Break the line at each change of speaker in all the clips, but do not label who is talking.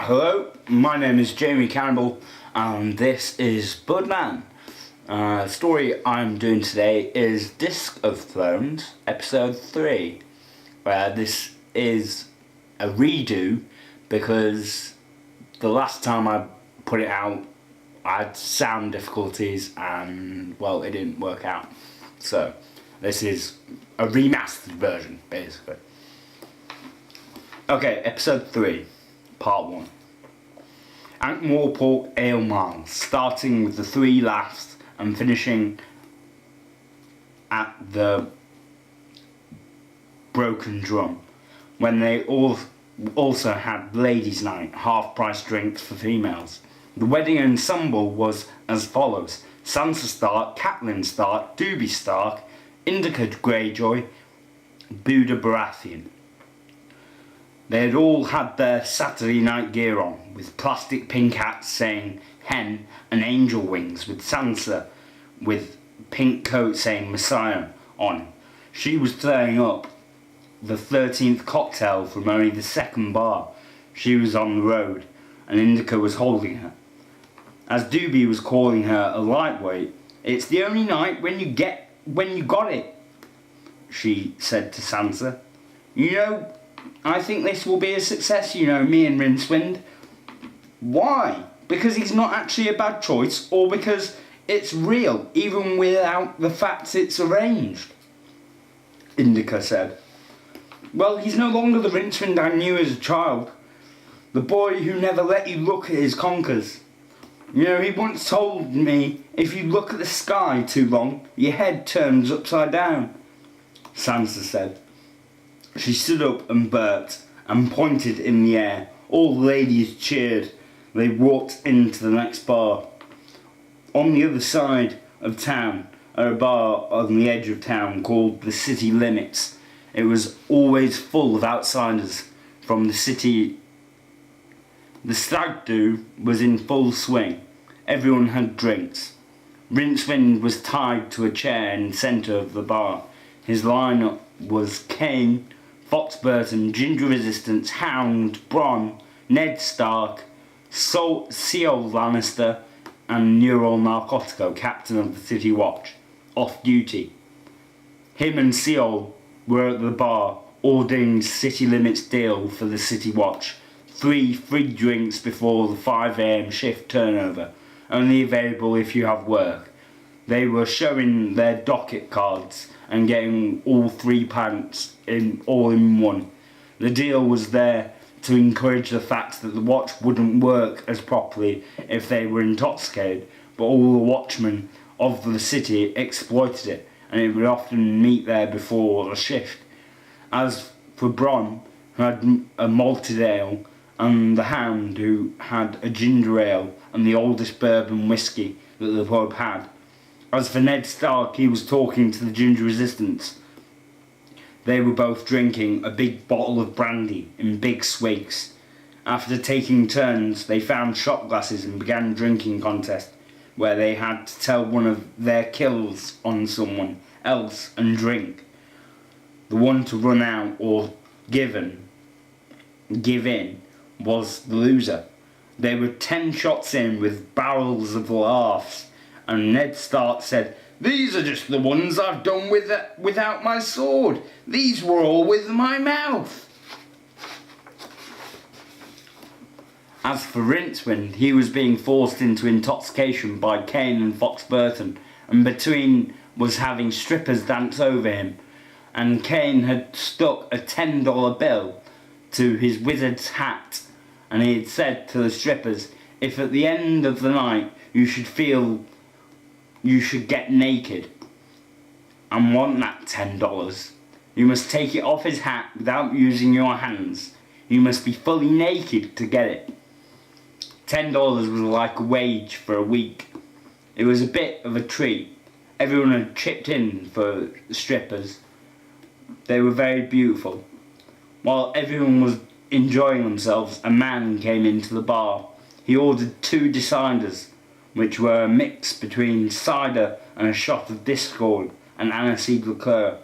Hello, my name is Jamie Campbell and this is Budman. The story I'm doing today is Disc of Thrones, episode 3. This is a redo because the last time I put it out I had sound difficulties and, well, it didn't work out. So, this is a remastered version, basically. Okay, episode 3. Part 1. Ankh-Morpork Pork Ale Mile, starting with the 3 laughs and finishing at the Broken Drum, when they also had Ladies' Night, half-price drinks for females. The wedding ensemble was as follows: Sansa Stark, Catelyn Stark, Doobie Stark, Indica Greyjoy, Buda Baratheon. They had all had their Saturday night gear on, with plastic pink hats saying Hen and angel wings, with Sansa with pink coat saying Messiah on. She was throwing up the 13th cocktail from only the second bar. She was on the road, and Indica was holding her. As Doobie was calling her a lightweight, "It's the only night when you got it," she said to Sansa. I think this will be a success, me and Rincewind." "Why? Because he's not actually a bad choice, or because it's real, even without the fact it's arranged?" Indica said. "Well, he's no longer the Rincewind I knew as a child. The boy who never let you look at his conkers. He once told me if you look at the sky too long, your head turns upside down," Sansa said. She stood up and burped and pointed in the air. All the ladies cheered. They walked into the next bar. On the other side of town, at a bar on the edge of town called the City Limits. It was always full of outsiders from the city. The stag do was in full swing. Everyone had drinks. Rincewind was tied to a chair in the centre of the bar. His lineup was Cain, Fox Burton, Ginger Resistance, Hound, Bronn, Ned Stark, Ceol Lannister, and Neural Narcotico, captain of the City Watch, off duty. Him and Ceol were at the bar, ordering City Limits deal for the City Watch. 3 free drinks before the 5 AM shift turnover, only available if you have work. They were showing their docket cards and getting all 3 pints all in one. The deal was there to encourage the fact that the watch wouldn't work as properly if they were intoxicated, but all the watchmen of the city exploited it, and it would often meet there before a shift. As for Bronn, who had a malted ale, and the Hound, who had a ginger ale and the oldest bourbon whiskey that the pub had. As for Ned Stark, he was talking to the Ginger Resistance. They were both drinking a big bottle of brandy in big swigs. After taking turns, they found shot glasses and began a drinking contest, where they had to tell one of their kills on someone else and drink. The one to run out or give in was the loser. They were 10 shots in with barrels of laughs, and Ned Stark said, "These are just the ones I've done without my sword. These were all with my mouth." As for Rincewind, he was being forced into intoxication by Cain and Fox Burton, and between was having strippers dance over him, and Cain had stuck a $10 bill to his wizard's hat, and he had said to the strippers, "If at the end of the night you should get naked and want that $10, you must take it off his hat without using your hands. You must be fully naked to get it." $10 was like a wage for a week. It was a bit of a treat. Everyone had chipped in for the strippers. They were very beautiful. While everyone was enjoying themselves, a man came into the bar. He ordered 2 deciders, which were a mix between cider and a shot of Discord and aniseed liqueur.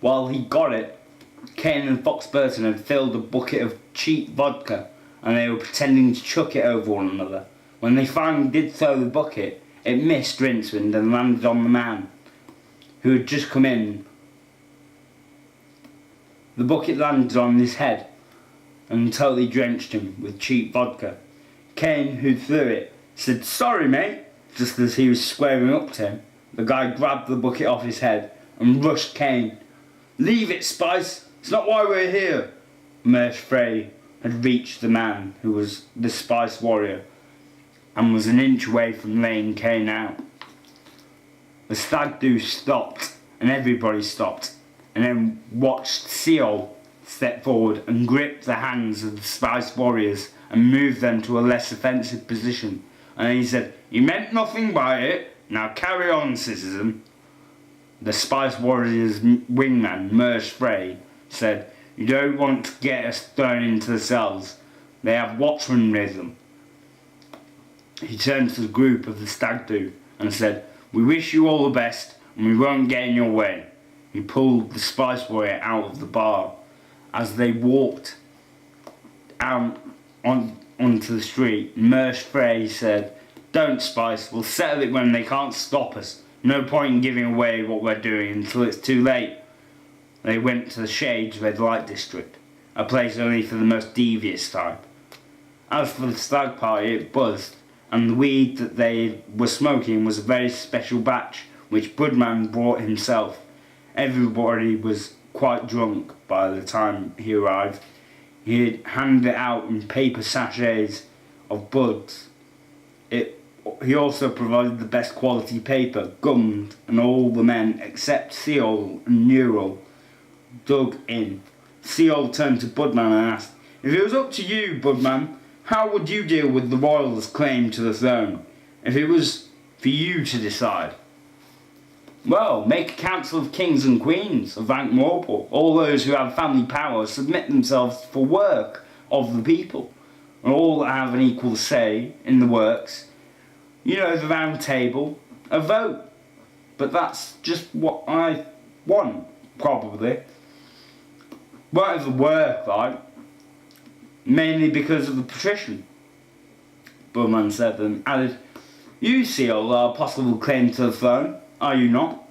While he got it, Cain and Fox Burton had filled a bucket of cheap vodka and they were pretending to chuck it over one another. When they finally did throw the bucket, it missed Rincewind and landed on the man who had just come in. The bucket landed on his head and totally drenched him with cheap vodka. Kane, who threw it, said, "Sorry, mate," just as he was squaring up to him. The guy grabbed the bucket off his head and rushed Kane. "Leave it, Spice, it's not why we're here." Mersh Frey had reached the man who was the Spice warrior and was an inch away from laying Kane out. The stag do stopped, and everybody stopped, and then watched Seal step forward and grip the hands of the Spice warriors and move them to a less offensive position. And he said, "You meant nothing by it, now carry on, citizen." The Spice warriors' wingman, Mersh Frey, said, "You don't want to get us thrown into the cells. They have watchmen with them." He turned to the group of the stag do and said, "We wish you all the best, and we won't get in your way." He pulled the Spice warrior out of the bar. As they walked out onto the street, Mersh Frey said, "Don't, Spice, we'll settle it when they can't stop us. No point in giving away what we're doing until it's too late." They went to the Shades Red Light District, a place only for the most devious type. As for the stag party, it buzzed, and the weed that they were smoking was a very special batch which Budman brought himself. Everybody was quite drunk by the time he arrived. He had handed it out in paper sachets of buds. He also provided the best quality paper, gummed, and all the men except Seal and Neural dug in. Seal turned to Budman and asked, "If it was up to you, Budman, how would you deal with the royals' claim to the throne? If it was for you to decide?" "Well, make a council of kings and queens of Ankh-Morpork. All those who have family power submit themselves for work of the people, and all that have an equal say in the works. You know, the round table, a vote. But that's just what I want, probably. Won't ever work, like, mainly because of the patrician." Budman said and added, "You, Seal, are a possible claim to the throne, are you not?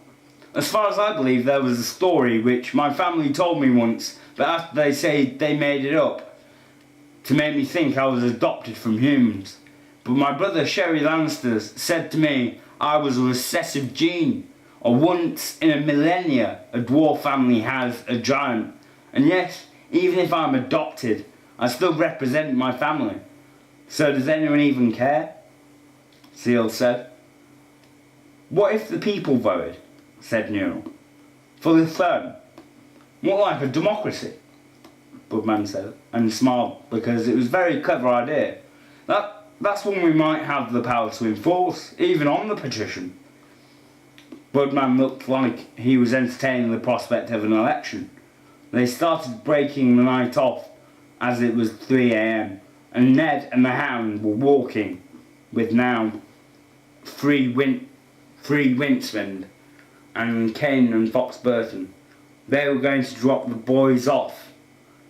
As far as I believe, there was a story which my family told me once, but after they say they made it up to make me think I was adopted from humans. But my brother Sherry Lannister said to me I was a recessive gene, or once in a millennia a dwarf family has a giant. And yet, even if I'm adopted, I still represent my family. So does anyone even care?" Seal said. "What if the people voted?" said Newell. "For the throne? More like a democracy," Budman said, and smiled because it was a very clever idea. That's when we might have the power to enforce, even on the patrician." Budman looked like he was entertaining the prospect of an election. They started breaking the night off as it was 3 a.m, and Ned and the Hound were walking with now Free Rincewind and Kane and Fox Burton. They were going to drop the boys off,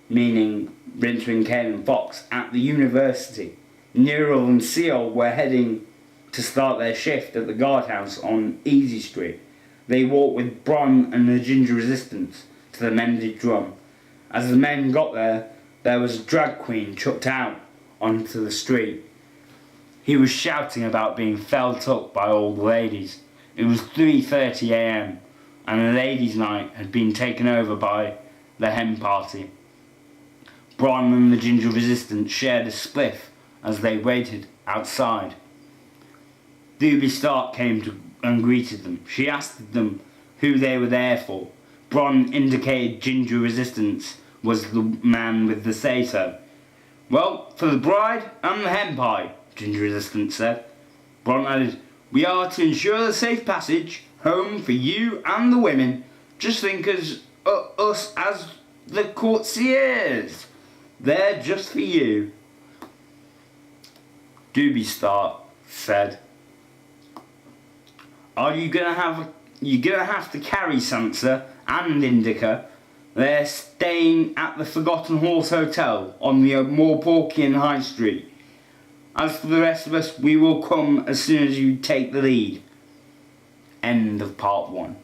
meaning Rincewind, Kane and Fox, at the university. Neural and Seal were heading to start their shift at the guardhouse on Easy Street. They walked with Bronn and the Ginger Resistance to the Mended Drum. As the men got there, there was a drag queen chucked out onto the street. He was shouting about being felt up by all the ladies. It was 3:30 a.m, and the ladies' night had been taken over by the hen party. Bronn and the Ginger Resistance shared a spliff as they waited outside. Doobie Stark came and greeted them. She asked them who they were there for. Bronn indicated Ginger Resistance was the man with the say-so. "Well, for the bride and the hen pie," Ginger Resistance said. Bronn added, "We are to ensure the safe passage home for you and the women. Just think us as the courtiers. They're just for you." Doobie Stark said, "Are you gonna have to carry Sansa and Indica? They're staying at the Forgotten Horse Hotel on the Morporkian High Street. As for the rest of us, we will come as soon as you take the lead. End of part 1.